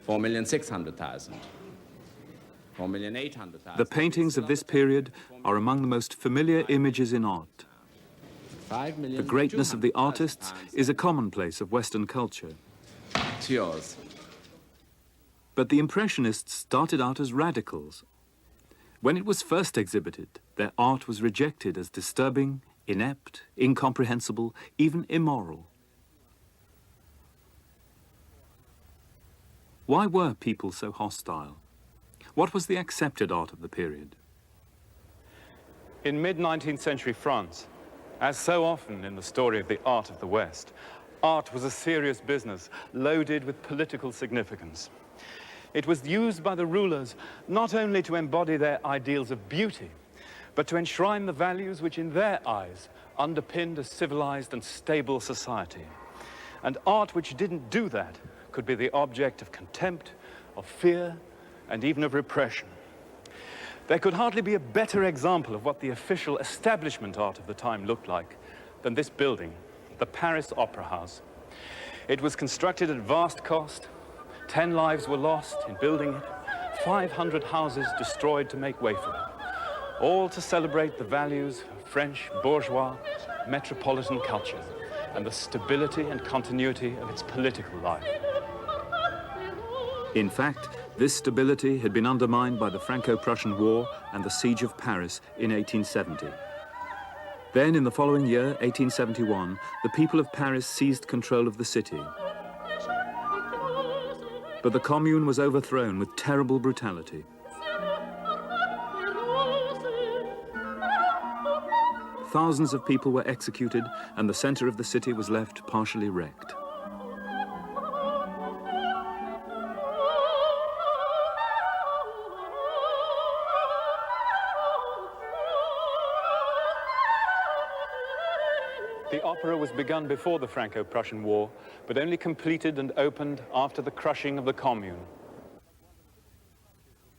4,600,000. 4,800,000. The paintings of this period are among the most familiar images in art. The greatness of the artists is a commonplace of Western culture. It's yours. But the Impressionists started out as radicals. When it was first exhibited, their art was rejected as disturbing, inept, incomprehensible, even immoral. Why were people so hostile? What was the accepted art of the period? In mid-19th century France, as so often in the story of the art of the West, art was a serious business loaded with political significance. It was used by the rulers not only to embody their ideals of beauty, but to enshrine the values which in their eyes underpinned a civilized and stable society. And art which didn't do that could be the object of contempt, of fear, and even of repression. There could hardly be a better example of what the official establishment art of the time looked like than this building, the Paris Opera House. It was constructed at vast cost. 10 lives were lost in building it, 500 houses destroyed to make way for it, all to celebrate the values of French bourgeois metropolitan culture and the stability and continuity of its political life. In fact, this stability had been undermined by the Franco-Prussian War and the Siege of Paris in 1870. Then, in the following year, 1871, the people of Paris seized control of the city. But the Commune was overthrown with terrible brutality. Thousands of people were executed, and the center of the city was left partially wrecked. The opera was begun before the Franco-Prussian War, but only completed and opened after the crushing of the Commune.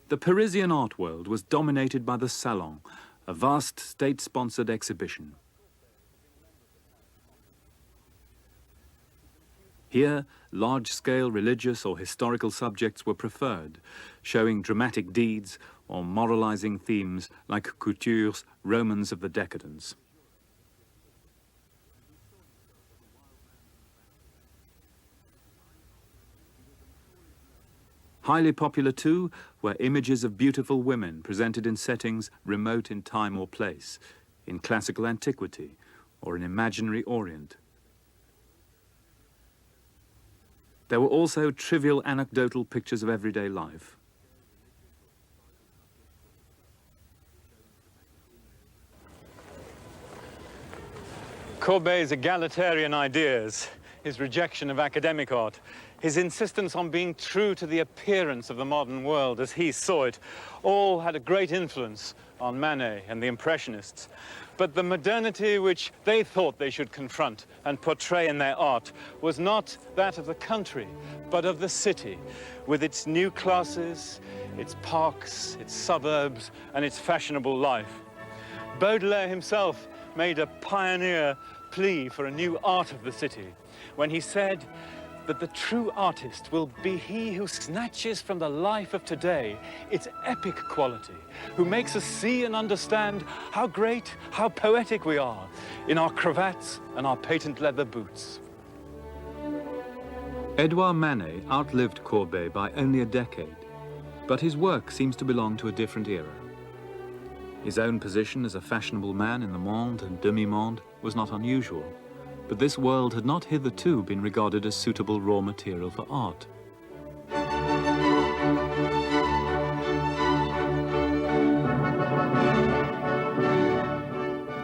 The Parisian art world was dominated by the Salon, a vast state-sponsored exhibition. Here, large-scale religious or historical subjects were preferred, showing dramatic deeds or moralizing themes like Couture's Romans of the Decadence. Highly popular, too, were images of beautiful women presented in settings remote in time or place, in classical antiquity or an imaginary Orient. There were also trivial anecdotal pictures of everyday life. Courbet's egalitarian ideas, his rejection of academic art, his insistence on being true to the appearance of the modern world as he saw it, all had a great influence on Manet and the Impressionists. But the modernity which they thought they should confront and portray in their art was not that of the country, but of the city, with its new classes, its parks, its suburbs, and its fashionable life. Baudelaire himself made a pioneer plea for a new art of the city when he said that the true artist will be he who snatches from the life of today its epic quality, who makes us see and understand how great, how poetic we are in our cravats and our patent leather boots. Edouard Manet outlived Courbet by only a decade, but his work seems to belong to a different era. His own position as a fashionable man in the monde and demi-monde was not unusual, but this world had not hitherto been regarded as suitable raw material for art.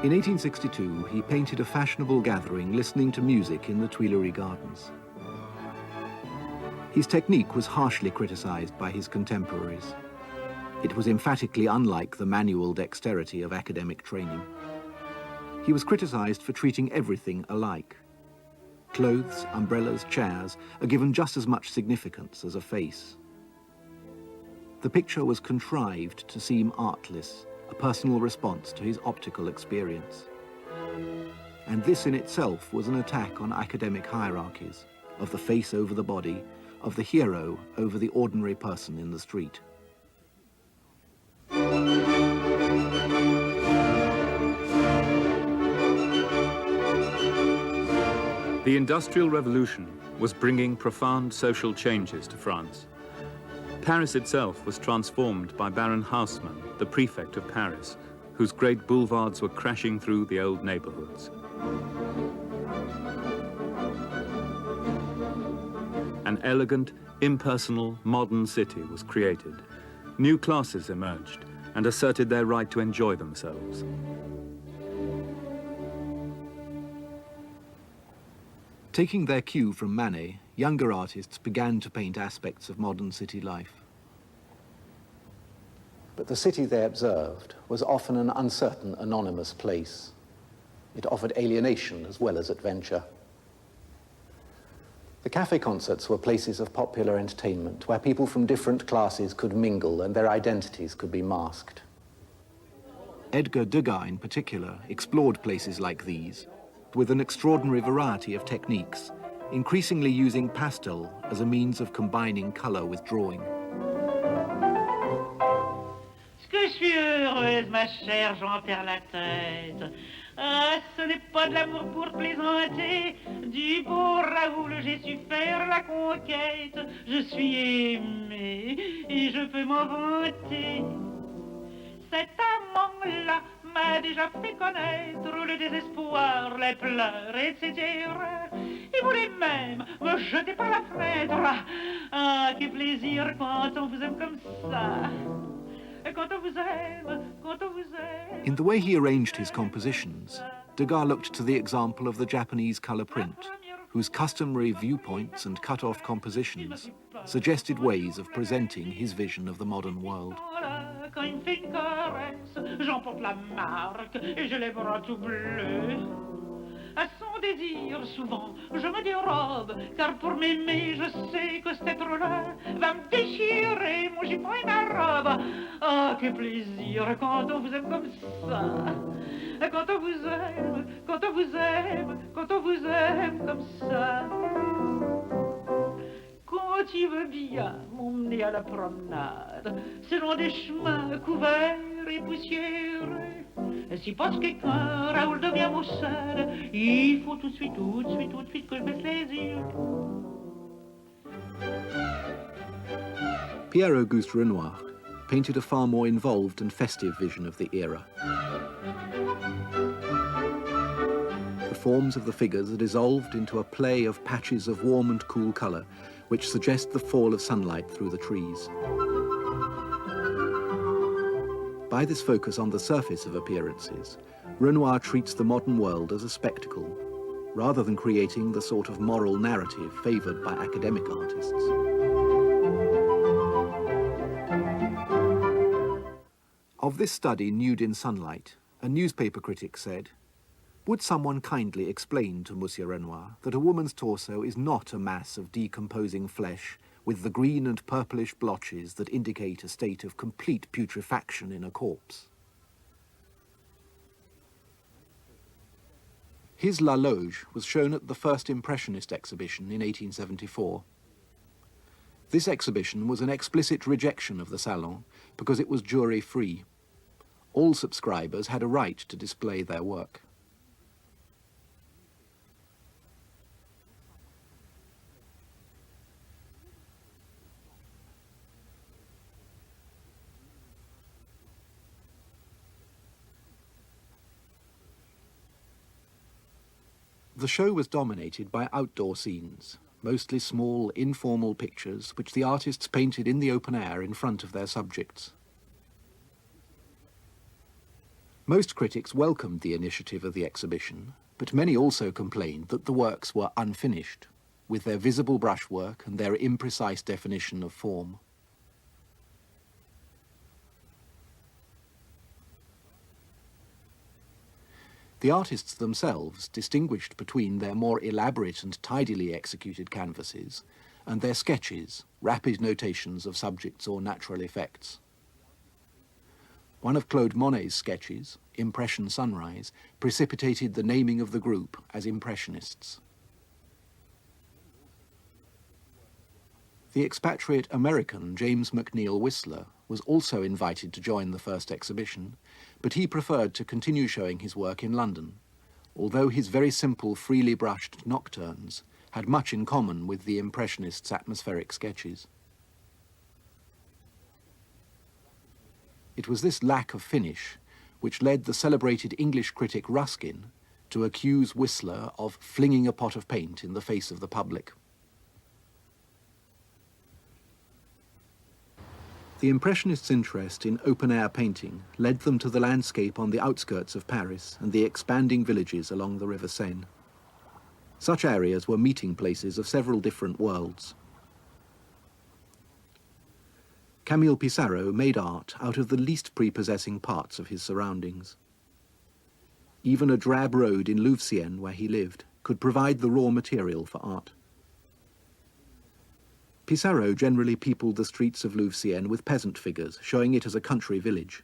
In 1862, he painted a fashionable gathering listening to music in the Tuileries Gardens. His technique was harshly criticized by his contemporaries. It was emphatically unlike the manual dexterity of academic training. He was criticized for treating everything alike. Clothes, umbrellas, chairs are given just as much significance as a face. The picture was contrived to seem artless, a personal response to his optical experience. And this in itself was an attack on academic hierarchies, of the face over the body, of the hero over the ordinary person in the street. The Industrial Revolution was bringing profound social changes to France. Paris itself was transformed by Baron Haussmann, the prefect of Paris, whose great boulevards were crashing through the old neighborhoods. An elegant, impersonal, modern city was created. New classes emerged and asserted their right to enjoy themselves. Taking their cue from Manet, younger artists began to paint aspects of modern city life. But the city they observed was often an uncertain, anonymous place. It offered alienation as well as adventure. The cafe concerts were places of popular entertainment where people from different classes could mingle and their identities could be masked. Edgar Degas, in particular, explored places like these with an extraordinary variety of techniques, increasingly using pastel as a means of combining color with drawing. Ce que je suis heureuse, ma chère, j'en perds la tête. Ah, ce n'est pas de l'amour pour plaisanter. Du beau Raoul, j'ai su faire la conquête. Je suis aimée et je peux m'en vanter. Cet amant-là m'a déjà fait connaître le désespoir, les pleurs, etc. Il voulait même me jeter par la fenêtre. Ah, quel plaisir quand on vous aime comme ça. Quand on vous aime, quand on vous aime. In the way he arranged his compositions, Degas looked to the example of the Japanese color print, whose customary viewpoints and cut-off compositions suggested ways of presenting his vision of the modern world. Quand il me fait une caresse, j'emporte la marque et j'ai les bras tout bleus. À son désir, souvent, je me dérobe, car pour m'aimer, je sais que cet être-là va me déchirer mon jupon et ma robe. Ah, quel plaisir quand on vous aime comme ça. Quand on vous aime, quand on vous aime, quand on vous aime comme ça. Quand tu veux bien m'emmener à la promenade, selon des chemins couverts et poussiéreux. Si passe quelqu'un, Raoul devient maussade, il faut tout de suite, tout de suite, tout de suite que je baisse les yeux. Pierre-Auguste Renoir painted a far more involved and festive vision of the era. The forms of the figures are dissolved into a play of patches of warm and cool color, which suggest the fall of sunlight through the trees. By this focus on the surface of appearances, Renoir treats the modern world as a spectacle, rather than creating the sort of moral narrative favored by academic artists. Of this study, Nude in Sunlight, a newspaper critic said, "Would someone kindly explain to Monsieur Renoir that a woman's torso is not a mass of decomposing flesh with the green and purplish blotches that indicate a state of complete putrefaction in a corpse?" His La Loge was shown at the first Impressionist exhibition in 1874. This exhibition was an explicit rejection of the Salon because it was jury-free. All subscribers had a right to display their work. The show was dominated by outdoor scenes, mostly small, informal pictures which the artists painted in the open air in front of their subjects. Most critics welcomed the initiative of the exhibition, but many also complained that the works were unfinished, with their visible brushwork and their imprecise definition of form. The artists themselves distinguished between their more elaborate and tidily executed canvases and their sketches, rapid notations of subjects or natural effects. One of Claude Monet's sketches, Impression Sunrise, precipitated the naming of the group as Impressionists. The expatriate American James McNeill Whistler was also invited to join the first exhibition, but he preferred to continue showing his work in London, although his very simple, freely brushed nocturnes had much in common with the Impressionists' atmospheric sketches. It was this lack of finish which led the celebrated English critic Ruskin to accuse Whistler of flinging a pot of paint in the face of the public. The Impressionists' interest in open-air painting led them to the landscape on the outskirts of Paris and the expanding villages along the River Seine. Such areas were meeting places of several different worlds. Camille Pissarro made art out of the least prepossessing parts of his surroundings. Even a drab road in Louveciennes, where he lived, could provide the raw material for art. Pissarro generally peopled the streets of Louveciennes with peasant figures, showing it as a country village.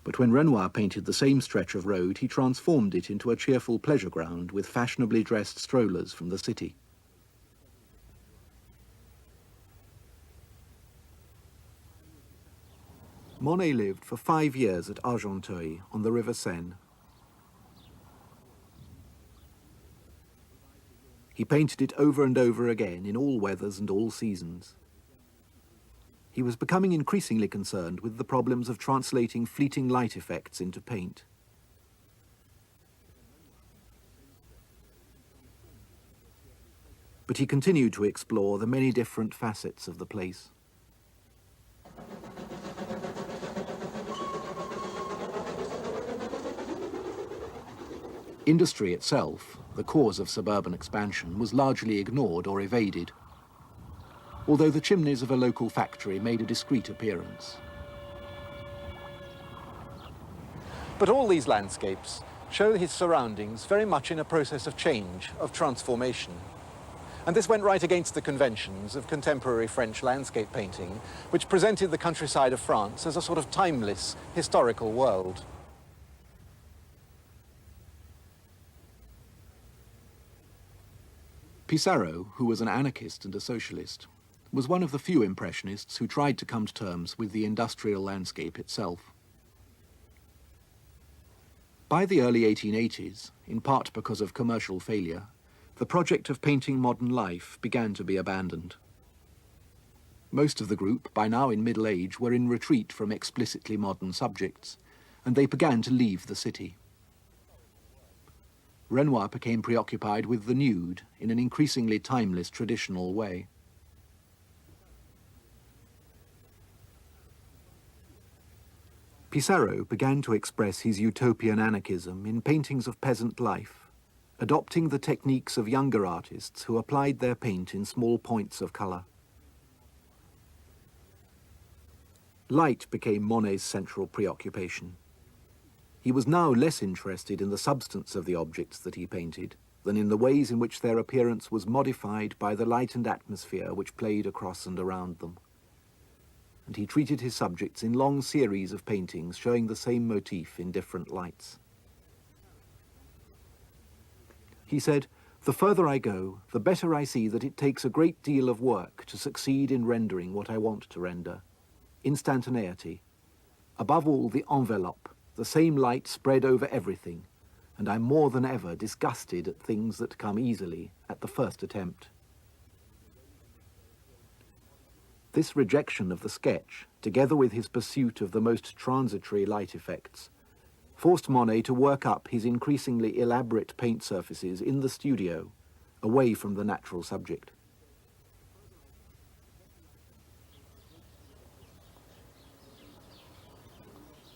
But when Renoir painted the same stretch of road, he transformed it into a cheerful pleasure ground with fashionably dressed strollers from the city. Monet lived for 5 years at Argenteuil on the River Seine. He painted it over and over again in all weathers and all seasons. He was becoming increasingly concerned with the problems of translating fleeting light effects into paint. But he continued to explore the many different facets of the place. Industry itself, the cause of suburban expansion, was largely ignored or evaded, although the chimneys of a local factory made a discreet appearance. But all these landscapes show his surroundings very much in a process of change, of transformation. And this went right against the conventions of contemporary French landscape painting, which presented the countryside of France as a sort of timeless, historical world. Pissarro, who was an anarchist and a socialist, was one of the few Impressionists who tried to come to terms with the industrial landscape itself. By the early 1880s, in part because of commercial failure, the project of painting modern life began to be abandoned. Most of the group, by now in middle age, were in retreat from explicitly modern subjects, and they began to leave the city. Renoir became preoccupied with the nude in an increasingly timeless traditional way. Pissarro began to express his utopian anarchism in paintings of peasant life, adopting the techniques of younger artists who applied their paint in small points of colour. Light became Monet's central preoccupation. He was now less interested in the substance of the objects that he painted than in the ways in which their appearance was modified by the light and atmosphere which played across and around them. And he treated his subjects in long series of paintings showing the same motif in different lights. He said, "The further I go, the better I see that it takes a great deal of work to succeed in rendering what I want to render. Instantaneity. Above all, the envelope, the same light spread over everything, and I'm more than ever disgusted at things that come easily at the first attempt." This rejection of the sketch, together with his pursuit of the most transitory light effects, forced Monet to work up his increasingly elaborate paint surfaces in the studio, away from the natural subject.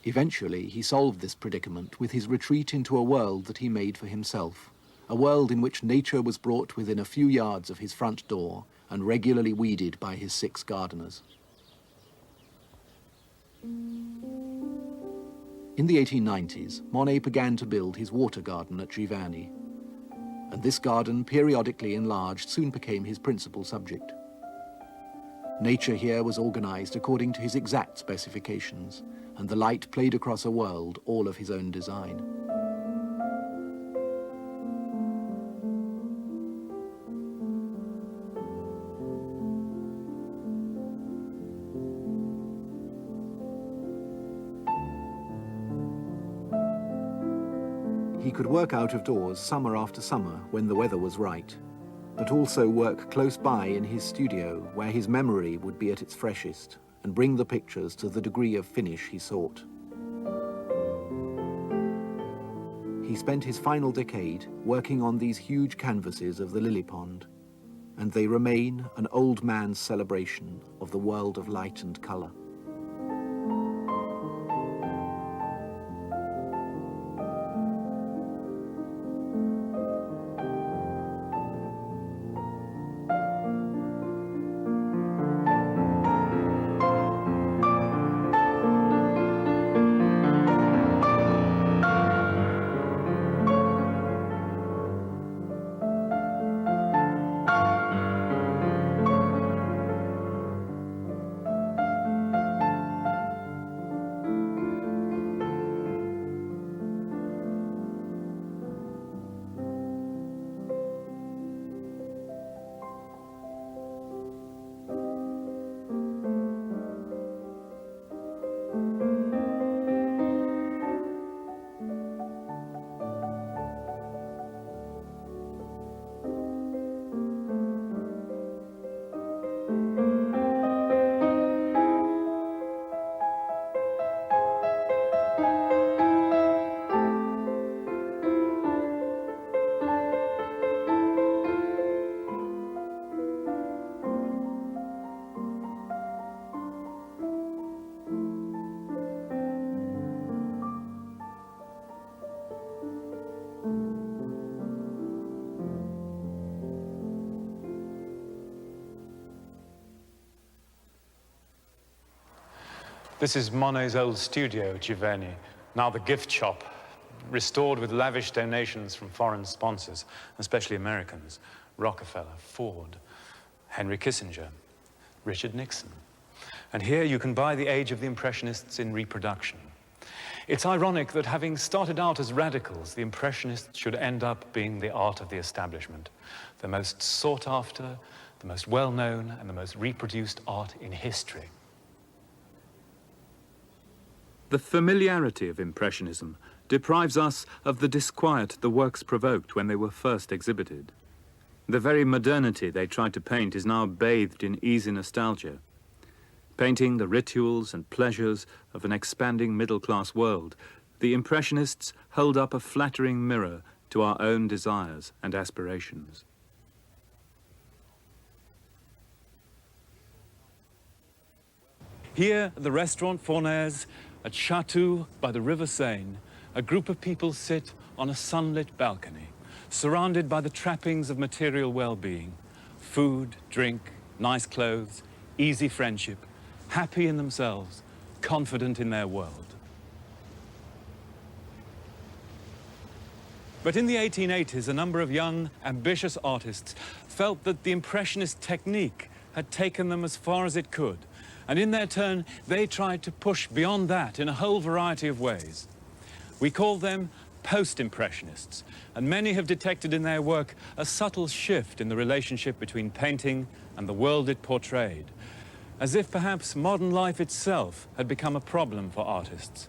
Eventually, he solved this predicament with his retreat into a world that he made for himself, a world in which nature was brought within a few yards of his front door and regularly weeded by his 6 gardeners. In the 1890s, Monet began to build his water garden at Giverny, and this garden, periodically enlarged, soon became his principal subject. Nature here was organized according to his exact specifications, and the light played across a world all of his own design. He could work out of doors summer after summer when the weather was right, but also work close by in his studio where his memory would be at its freshest and bring the pictures to the degree of finish he sought. He spent his final decade working on these huge canvases of the lily pond, and they remain an old man's celebration of the world of light and colour. This is Monet's old studio at Giverny, now the gift shop, restored with lavish donations from foreign sponsors, especially Americans, Rockefeller, Ford, Henry Kissinger, Richard Nixon. And here you can buy the age of the Impressionists in reproduction. It's ironic that having started out as radicals, the Impressionists should end up being the art of the establishment, the most sought after, the most well-known, and the most reproduced art in history. The familiarity of Impressionism deprives us of the disquiet the works provoked when they were first exhibited. The very modernity they tried to paint is now bathed in easy nostalgia. Painting the rituals and pleasures of an expanding middle-class world, the Impressionists hold up a flattering mirror to our own desires and aspirations. Here at the restaurant Fournaise, at Chatou by the River Seine, a group of people sit on a sunlit balcony, surrounded by the trappings of material well-being: food, drink, nice clothes, easy friendship, happy in themselves, confident in their world. But in the 1880s, a number of young, ambitious artists felt that the Impressionist technique had taken them as far as it could, and in their turn, they tried to push beyond that in a whole variety of ways. We call them post-Impressionists, and many have detected in their work a subtle shift in the relationship between painting and the world it portrayed, as if perhaps modern life itself had become a problem for artists.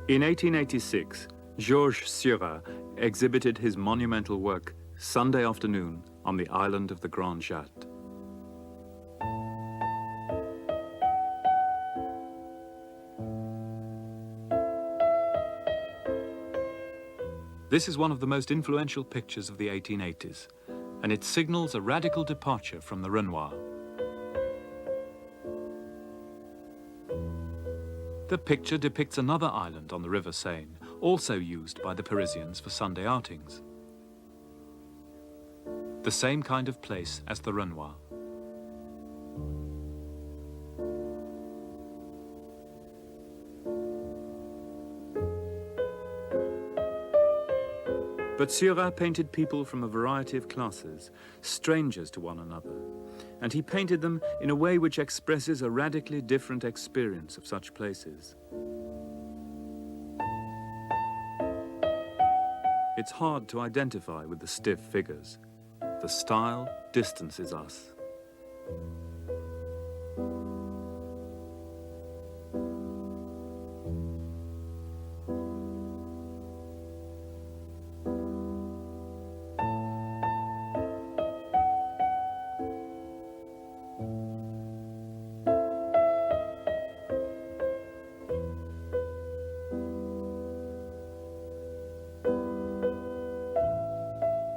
In 1886, Georges Seurat exhibited his monumental work, Sunday Afternoon, on the island of the Grand Jatte. This is one of the most influential pictures of the 1880s, and it signals a radical departure from the Renoir. The picture depicts another island on the River Seine, also used by the Parisians for Sunday outings. The same kind of place as the Renoir. But Seurat painted people from a variety of classes, strangers to one another, and he painted them in a way which expresses a radically different experience of such places. It's hard to identify with the stiff figures. The style distances us.